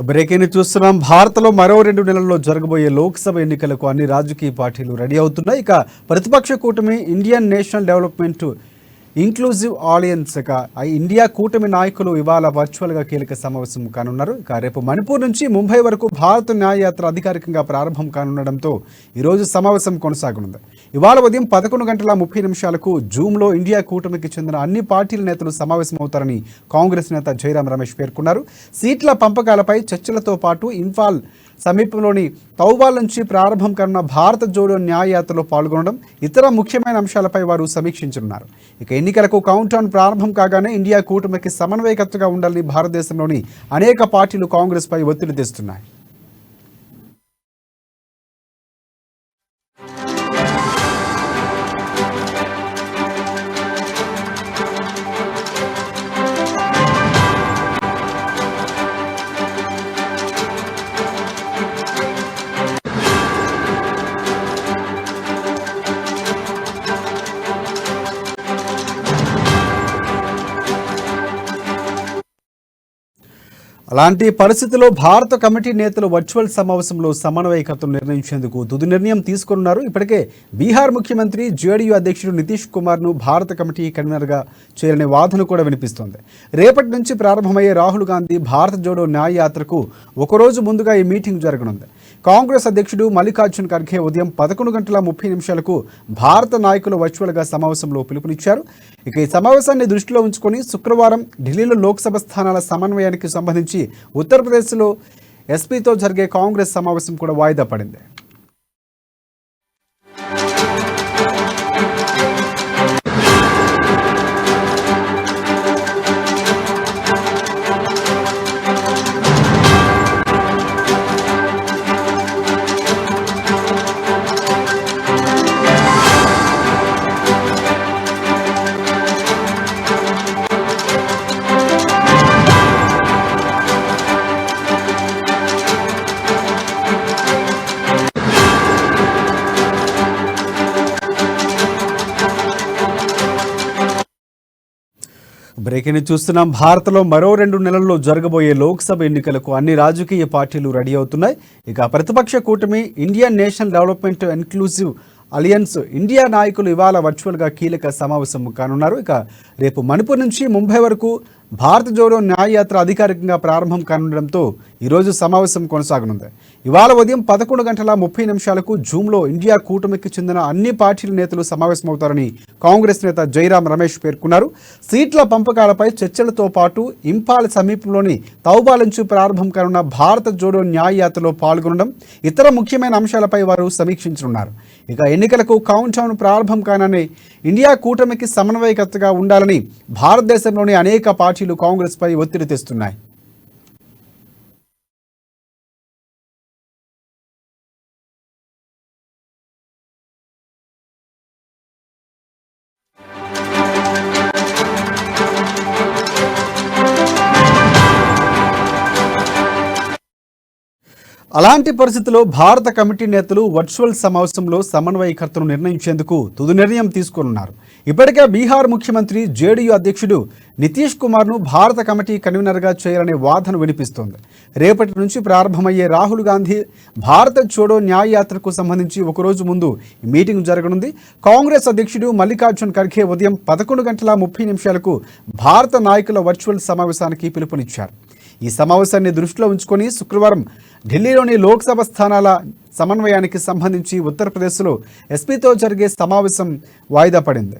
Breaking చూస్తున్నాం. భారత్లో మరో 2 నెలల్లో జరగబోయే లోక్సభ ఎన్నికలకు అన్ని రాజకీయ పార్టీలు రెడీ అవుతున్నాయి. ఇక ప్రతిపక్ష కూటమి Indian National development inclusive alliance India కూటమి నాయకులు ఇవాళ వర్చువల్గా కీలక సమావేశం కానున్నారు. ఇక రేపు మణిపూర్ నుంచి ముంబై వరకు భారత న్యాయయాత్ర అధికారికంగా ప్రారంభం కానుండడంతో ఈరోజు సమావేశం కొనసాగనుంది. ఇవాళ ఉదయం 11:30 జూమ్లో ఇండియా కూటమికి చెందిన అన్ని పార్టీల నేతలు సమావేశమవుతారని కాంగ్రెస్ నేత జైరాం రమేష్ పేర్కొన్నారు. సీట్ల పంపకాలపై చర్చలతో పాటు ఇంఫాల్ సమీపంలోని తౌబాల్ నుంచి ప్రారంభం కానున్న భారత జోడో న్యాయయాత్రలో పాల్గొనడం, ఇతర ముఖ్యమైన అంశాలపై వారు సమీక్షించనున్నారు. ఇక ఎన్నికలకు కౌంటౌన్ ప్రారంభం కాగానే ఇండియా కూటమికి సమన్వయకర్తగా ఉండాలని భారతదేశంలోని అనేక పార్టీలు కాంగ్రెస్పై ఒత్తిడి తెస్తున్నాయి. అలాంటి పరిస్థితుల్లో భారత కమిటీ నేతలు వర్చువల్ సమావేశంలో సమన్వయకర్తను నిర్ణయించేందుకు తుది నిర్ణయం తీసుకున్నారు. ఇప్పటికే బీహార్ ముఖ్యమంత్రి జేడీయూ అధ్యక్షుడు నితీష్ కుమార్ను భారత కమిటీ కన్వీనర్గా చేరని వాదన కూడా వినిపిస్తోంది. రేపటి నుంచి ప్రారంభమయ్యే రాహుల్ గాంధీ భారత జోడో న్యాయ యాత్రకు ఒకరోజు ముందుగా ఈ మీటింగ్ జరగనుంది. కాంగ్రెస్ అధ్యక్షుడు మల్లికార్జున్ ఖర్గే ఉదయం 11:30 భారత నాయకులు వర్చువల్గా సమావేశంలో పిలుపునిచ్చారు. ఇక ఈ సమావేశాన్ని దృష్టిలో ఉంచుకొని శుక్రవారం ఢిల్లీలో లోక్సభ స్థానాల సమన్వయానికి సంబంధించి ఉత్తరప్రదేశ్లో ఎస్పీతో జరిగే కాంగ్రెస్ సమావేశం కూడా వాయిదా పడింది. బ్రేకింగ్ చూస్తున్నాం. భారత్లో మరో 2 నెలల్లో జరగబోయే లోక్సభ ఎన్నికలకు అన్ని రాజకీయ పార్టీలు రెడీ అవుతున్నాయి. ఇక ప్రతిపక్ష కూటమి Indian National Development Inclusive Alliance India నాయకులు ఇవాళ వర్చువల్గా కీలక సమావేశం కానున్నారు. ఇక రేపు మణిపూర్ నుంచి ముంబై వరకు భారత జోడో న్యాయయాత్ర అధికారికంగా ప్రారంభం కానుండడంతో ఈరోజు సమావేశం కొనసాగనుంది. ఇవాళ ఉదయం 11:30 జూమ్లో ఇండియా కూటమికి చెందిన అన్ని పార్టీల నేతలు సమావేశమవుతారని కాంగ్రెస్ నేత జైరాం రమేష్ పేర్కొన్నారు. సీట్ల పంపకాలపై చర్చలతో పాటు ఇంఫాల్ సమీపంలోని తౌబాల్ నుంచి ప్రారంభం కానున్న భారత జోడో న్యాయయాత్రలో పాల్గొనడం, ఇతర ముఖ్యమైన అంశాలపై వారు సమీక్షించనున్నారు. ఇక ఎన్నికలకు కౌంటౌన్ ప్రారంభం కానని ఇండియా కూటమికి సమన్వయకర్తగా ఉండాలని భారతదేశంలోని అనేక పార్టీలు కాంగ్రెస్పై ఒత్తిడి తెస్తున్నాయి. అలాంటి పరిస్థితుల్లో భారత కమిటీ నేతలు వర్చువల్ సమావేశంలో సమన్వయకర్తను నిర్ణయించేందుకు తుది నిర్ణయం తీసుకున్నారు. ఇప్పటికే బీహార్ ముఖ్యమంత్రి జేడీయూ అధ్యక్షుడు నితీష్ కుమార్ను భారత కమిటీ కన్వీనర్గా చేయాలనే వాదన వినిపిస్తోంది. రేపటి నుంచి ప్రారంభమయ్యే రాహుల్ గాంధీ భారత జోడో న్యాయ యాత్రకు సంబంధించి ఒకరోజు ముందు ఈ మీటింగ్ జరగనుంది. కాంగ్రెస్ అధ్యక్షుడు మల్లికార్జున్ ఖర్గే ఉదయం 11:30 భారత నాయకుల వర్చువల్ సమావేశానికి పిలుపునిచ్చారు. ఈ సమావేశాన్ని దృష్టిలో ఉంచుకొని శుక్రవారం ఢిల్లీలోని లోక్సభ స్థానాల సమన్వయానికి సంబంధించి ఉత్తరప్రదేశ్లో ఎస్పీతో జరిగే సమావేశం వాయిదా పడింది.